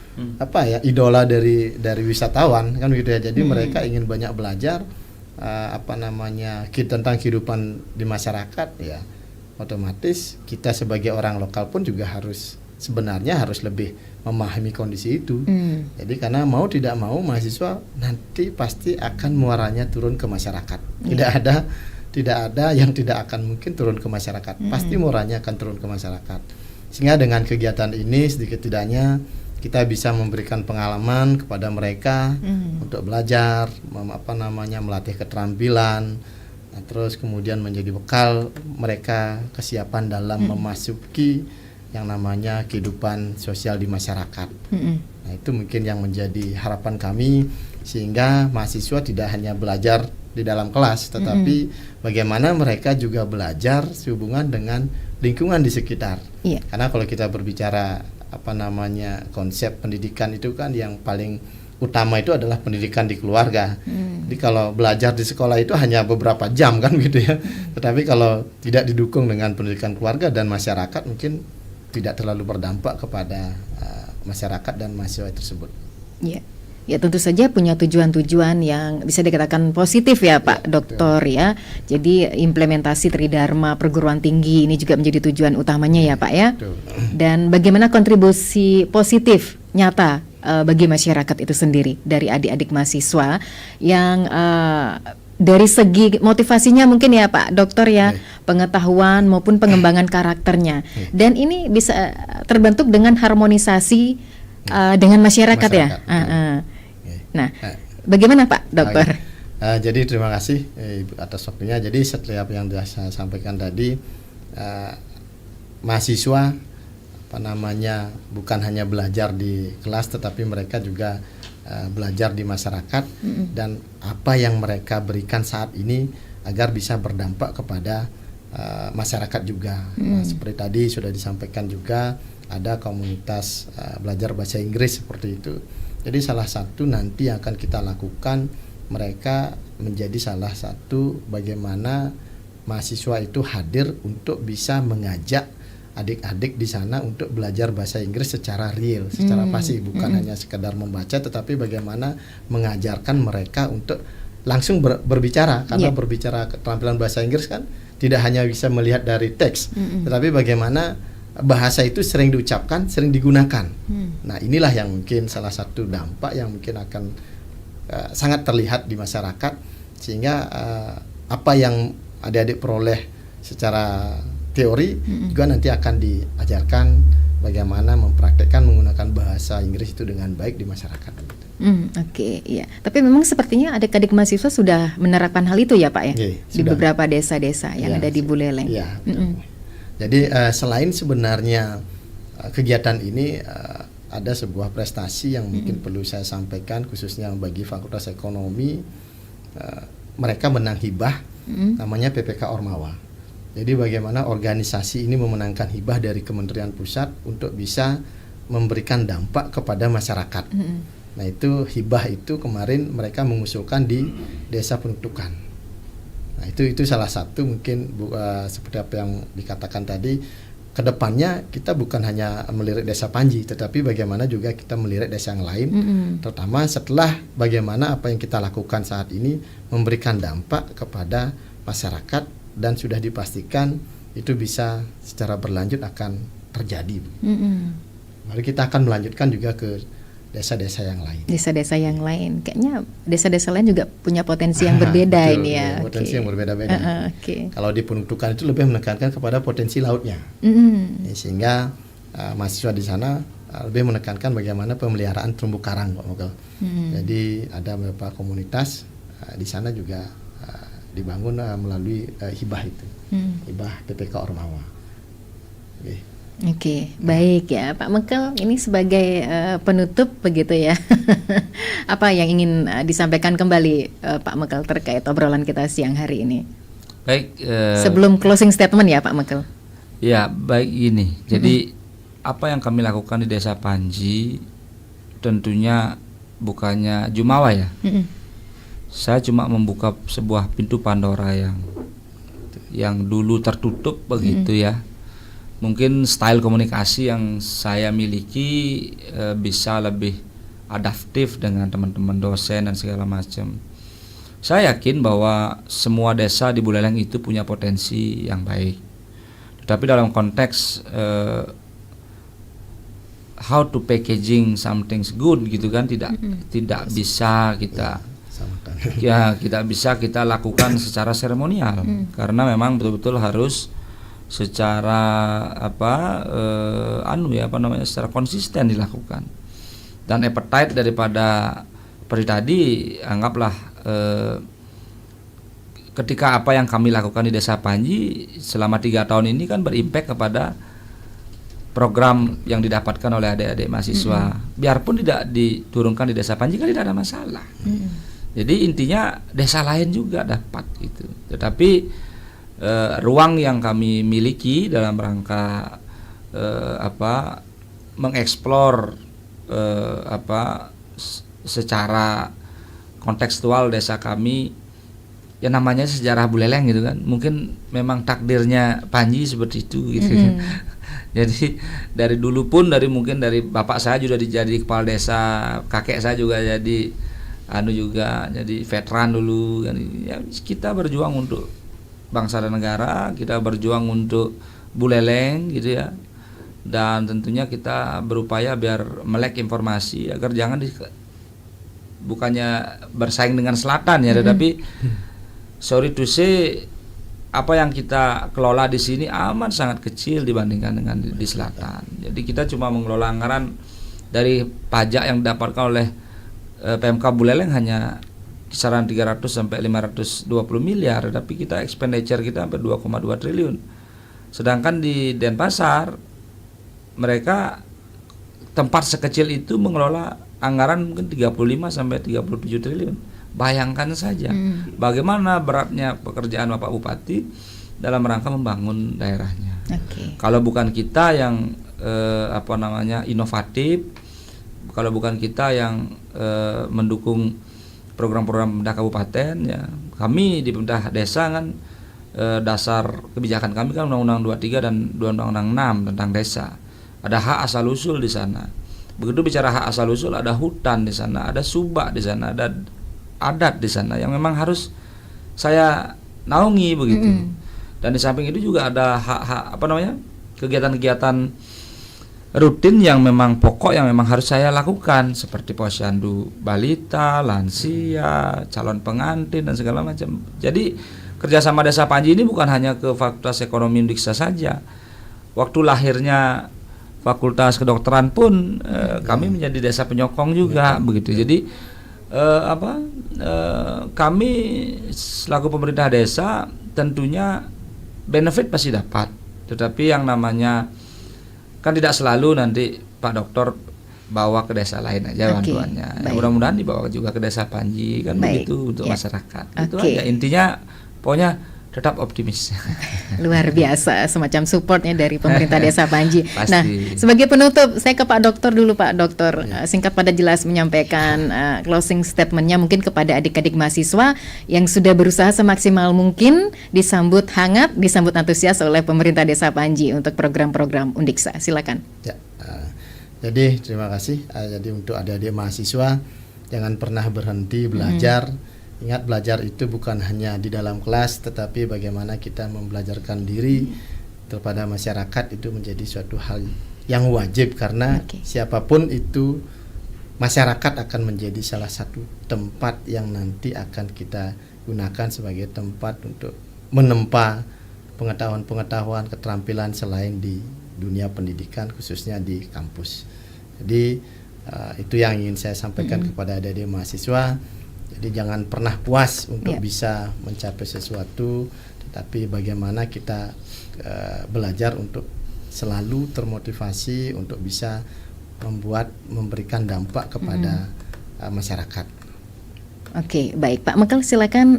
idola dari wisatawan kan gitu ya. Jadi mereka ingin banyak belajar tentang kehidupan di masyarakat ya. Otomatis kita sebagai orang lokal pun juga harus lebih memahami kondisi itu. Jadi karena mau tidak mau mahasiswa nanti pasti akan muaranya turun ke masyarakat. Tidak ada yang tidak akan mungkin turun ke masyarakat. Pasti muaranya akan turun ke masyarakat. Sehingga dengan kegiatan ini sedikit tidaknya kita bisa memberikan pengalaman kepada mereka untuk belajar, melatih keterampilan, terus kemudian menjadi bekal mereka kesiapan dalam memasuki yang namanya kehidupan sosial di masyarakat. Nah, itu mungkin yang menjadi harapan kami, sehingga mahasiswa tidak hanya belajar di dalam kelas, tetapi bagaimana mereka juga belajar sehubungan dengan lingkungan di sekitar. Karena kalau kita berbicara konsep pendidikan itu kan yang paling utama itu adalah pendidikan di keluarga. Jadi kalau belajar di sekolah itu hanya beberapa jam kan gitu ya. Tetapi kalau tidak didukung dengan pendidikan keluarga dan masyarakat, mungkin tidak terlalu berdampak kepada masyarakat dan mahasiswa tersebut. Ya tentu saja punya tujuan-tujuan yang bisa dikatakan positif ya Pak Dokter ya. Jadi implementasi Tridharma perguruan tinggi ini juga menjadi tujuan utamanya ya Pak ya. Dan bagaimana kontribusi positif nyata bagi masyarakat itu sendiri dari adik-adik mahasiswa yang dari segi motivasinya mungkin ya Pak Dokter ya, pengetahuan maupun pengembangan karakternya. Dan ini bisa terbentuk dengan harmonisasi dengan masyarakat ya. Nah, bagaimana Pak Dokter? Jadi terima kasih Ibu atas waktunya. Jadi setiap yang saya sampaikan tadi, mahasiswa bukan hanya belajar di kelas, tetapi mereka juga belajar di masyarakat, dan apa yang mereka berikan saat ini agar bisa berdampak kepada masyarakat juga. Seperti tadi sudah disampaikan juga, ada komunitas belajar bahasa Inggris seperti itu. Jadi salah satu nanti yang akan kita lakukan, mereka menjadi salah satu bagaimana mahasiswa itu hadir untuk bisa mengajak adik-adik di sana untuk belajar bahasa Inggris secara real, secara pasti, bukan hanya sekedar membaca, tetapi bagaimana mengajarkan mereka untuk langsung berbicara, karena berbicara keterampilan bahasa Inggris kan tidak hanya bisa melihat dari teks, tetapi bagaimana bahasa itu sering diucapkan, sering digunakan. Nah, inilah yang mungkin salah satu dampak yang mungkin akan sangat terlihat di masyarakat, sehingga apa yang adik-adik peroleh secara teori juga nanti akan diajarkan bagaimana mempraktekkan menggunakan bahasa Inggris itu dengan baik di masyarakat. Oke, iya. Tapi memang sepertinya adik-adik mahasiswa sudah menerapkan hal itu ya Pak ya, di beberapa desa-desa yang ada di Buleleng. Iya. Jadi selain sebenarnya kegiatan ini ada sebuah prestasi yang mungkin perlu saya sampaikan, khususnya bagi Fakultas Ekonomi. Mereka menang hibah, namanya PPK Ormawa. Jadi bagaimana organisasi ini memenangkan hibah dari Kementerian Pusat untuk bisa memberikan dampak kepada masyarakat. Nah, itu hibah itu kemarin mereka mengusulkan di Desa Penutukan. Nah, itu salah satu mungkin seperti apa yang dikatakan tadi. Kedepannya kita bukan hanya melirik Desa Panji, tetapi bagaimana juga kita melirik desa yang lain, terutama setelah bagaimana apa yang kita lakukan saat ini memberikan dampak kepada masyarakat, dan sudah dipastikan itu bisa secara berlanjut akan terjadi. Lalu kita akan melanjutkan juga ke desa-desa yang lain. Desa-desa yang lain, kayaknya desa-desa lain juga punya potensi yang berbeda ini ya. Potensi yang berbeda-beda. Kalau di Penutukan itu lebih menekankan kepada potensi lautnya, sehingga mahasiswa di sana lebih menekankan bagaimana pemeliharaan terumbu karang, Pak Mogel. Jadi ada beberapa komunitas di sana juga dibangun melalui hibah itu, hibah PPK Ormawa. Oke, baik ya Pak Mekel, ini sebagai penutup begitu ya. Apa yang ingin disampaikan kembali Pak Mekel terkait obrolan kita siang hari ini? Baik, sebelum closing statement ya Pak Mekel. Ya, baik ini. Jadi apa yang kami lakukan di Desa Panji tentunya bukannya jumawa ya. Saya cuma membuka sebuah pintu Pandora yang dulu tertutup begitu ya. Mungkin style komunikasi yang saya miliki bisa lebih adaptif dengan teman-teman dosen dan segala macam. Saya yakin bahwa semua desa di Buleleng itu punya potensi yang baik. Tetapi dalam konteks how to packaging something good gitu kan, tidak bisa kita tidak bisa kita lakukan secara seremonial, karena memang betul-betul harus secara secara konsisten dilakukan. Dan appetite daripada tadi anggaplah ketika apa yang kami lakukan di Desa Panji selama 3 tahun ini kan berimpact kepada program yang didapatkan oleh adik-adik mahasiswa. Biarpun tidak diturunkan di Desa Panji kan tidak ada masalah. Jadi intinya desa lain juga dapat gitu. Tetapi ruang yang kami miliki dalam rangka mengeksplor secara kontekstual desa kami, ya namanya sejarah Buleleng gitu kan, mungkin memang takdirnya Panji seperti itu gitu kan. Jadi dari dulu pun dari bapak saya juga jadi kepala desa, kakek saya juga jadi veteran dulu kan. Ya, kita berjuang untuk bangsa dan negara, kita berjuang untuk Buleleng gitu ya, dan tentunya kita berupaya biar melek informasi agar jangan bukannya bersaing dengan selatan ya, tetapi sorry to say apa yang kita kelola di sini amat sangat kecil dibandingkan dengan di selatan. Jadi kita cuma mengelola anggaran dari pajak yang didapatkan oleh PMK Buleleng hanya kisaran 300 sampai 520 miliar, tapi kita expenditure kita sampai 2,2 triliun. Sedangkan di Denpasar mereka tempat sekecil itu mengelola anggaran mungkin 35 sampai 37 triliun. Bayangkan saja bagaimana beratnya pekerjaan Bapak Bupati dalam rangka membangun daerahnya. Kalau bukan kita yang inovatif, kalau bukan kita yang mendukung program-program pemerintah kabupaten, ya kami di pemerintah desa kan dasar kebijakan kami kan Undang-Undang 23 dan Undang-Undang 6 tentang desa. Ada hak asal usul di sana. Begitu bicara hak asal usul, ada hutan di sana, ada subak di sana, ada adat di sana yang memang harus saya naungi begitu. Dan di samping itu juga ada hak-hak kegiatan-kegiatan rutin yang memang pokok yang memang harus saya lakukan, seperti posyandu balita, lansia, calon pengantin dan segala macam. Jadi kerjasama Desa Panji ini bukan hanya ke Fakultas Ekonomi Undiksa saja. Waktu lahirnya Fakultas Kedokteran pun kami menjadi desa penyokong juga begitu. Jadi kami selaku pemerintah desa tentunya benefit pasti dapat, tetapi yang namanya kan tidak selalu nanti Pak Dokter bawa ke desa lain aja bantuannya. Ya, mudah-mudahan dibawa juga ke Desa Panji kan begitu untuk masyarakat. Itu aja intinya, pokoknya tetap optimis. Luar biasa semacam supportnya dari pemerintah Desa Panji. Nah, sebagai penutup saya ke Pak Dokter dulu, Pak Dokter, singkat padat jelas menyampaikan closing statementnya mungkin kepada adik-adik mahasiswa yang sudah berusaha semaksimal mungkin, disambut hangat, disambut antusias oleh pemerintah Desa Panji untuk program-program Undiksa. Silakan. Ya, jadi terima kasih. Jadi untuk adik-adik mahasiswa, jangan pernah berhenti belajar. Ingat, belajar itu bukan hanya di dalam kelas, tetapi bagaimana kita membelajarkan diri kepada masyarakat itu menjadi suatu hal yang wajib, karena siapapun itu masyarakat akan menjadi salah satu tempat yang nanti akan kita gunakan sebagai tempat untuk menempa pengetahuan-pengetahuan, keterampilan selain di dunia pendidikan, khususnya di kampus. Jadi itu yang ingin saya sampaikan kepada adik-adik mahasiswa. Jadi jangan pernah puas untuk bisa mencapai sesuatu, tetapi bagaimana kita belajar untuk selalu termotivasi untuk bisa memberikan dampak kepada masyarakat. Oke, baik Pak Mekel, silakan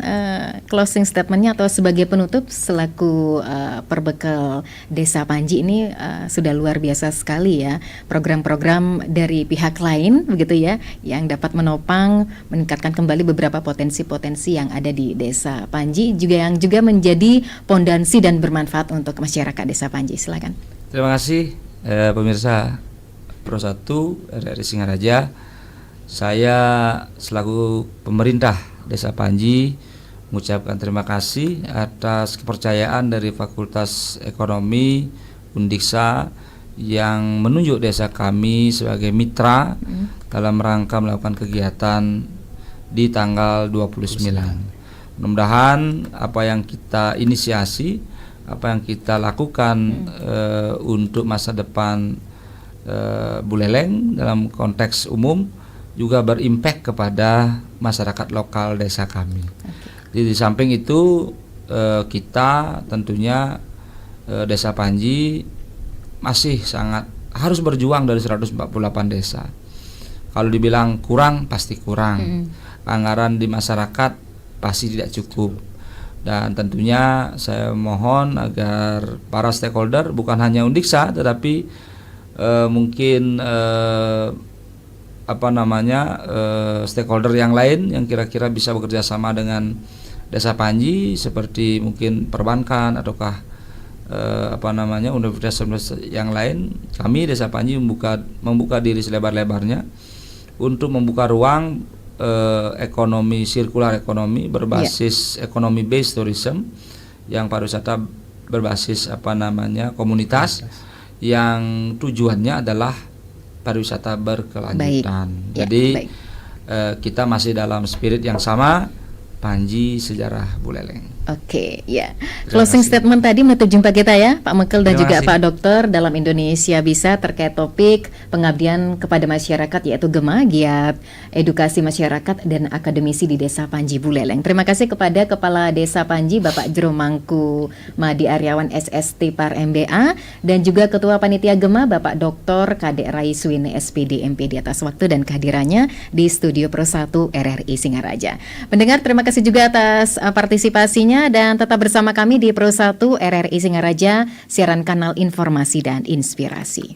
closing statementnya atau sebagai penutup selaku perbekal Desa Panji ini sudah luar biasa sekali ya program-program dari pihak lain begitu ya yang dapat menopang meningkatkan kembali beberapa potensi-potensi yang ada di Desa Panji yang juga menjadi pondasi dan bermanfaat untuk masyarakat Desa Panji. Silakan. Terima kasih pemirsa Pro 1 RRI Singaraja. Saya selaku pemerintah Desa Panji mengucapkan terima kasih atas kepercayaan dari Fakultas Ekonomi Undiksa yang menunjuk desa kami sebagai mitra dalam rangka melakukan kegiatan di tanggal 29. Mudah-mudahan apa yang kita inisiasi, apa yang kita lakukan untuk masa depan Buleleng dalam konteks umum juga berimpact kepada masyarakat lokal desa kami. Jadi di samping itu kita tentunya Desa Panji masih sangat harus berjuang dari 148 desa. Kalau dibilang kurang, pasti kurang. Anggaran di masyarakat pasti tidak cukup. Dan tentunya saya mohon agar para stakeholder bukan hanya Undiksa tetapi mungkin stakeholder yang lain yang kira-kira bisa bekerja sama dengan Desa Panji seperti mungkin perbankan ataukah universitas yang lain. Kami Desa Panji membuka diri selebar-lebarnya untuk membuka ruang ekonomi sirkular, ekonomi berbasis ekonomi based tourism yang pariwisata berbasis komunitas yang tujuannya adalah pariwisata berkelanjutan. Jadi kita masih dalam spirit yang sama, Panji Sejarah Buleleng. Oke, ya. Closing statement tadi menutup jumpa kita ya, Pak Mekel dan Terima juga kasih. Pak Dokter dalam Indonesia Bisa terkait topik pengabdian kepada masyarakat yaitu Gema, giat edukasi masyarakat dan akademisi di Desa Panji Buleleng. Terima kasih kepada Kepala Desa Panji Bapak Jero Mangku Madi Aryawan SST Par MBA dan juga Ketua Panitia Gema Bapak Dr. Kadek Raiswine SPD MPD atas waktu dan kehadirannya di Studio Pro 1 RRI Singaraja. Pendengar, terima kasih juga atas partisipasinya dan tetap bersama kami di Pro 1 RRI Singaraja, siaran kanal informasi dan inspirasi.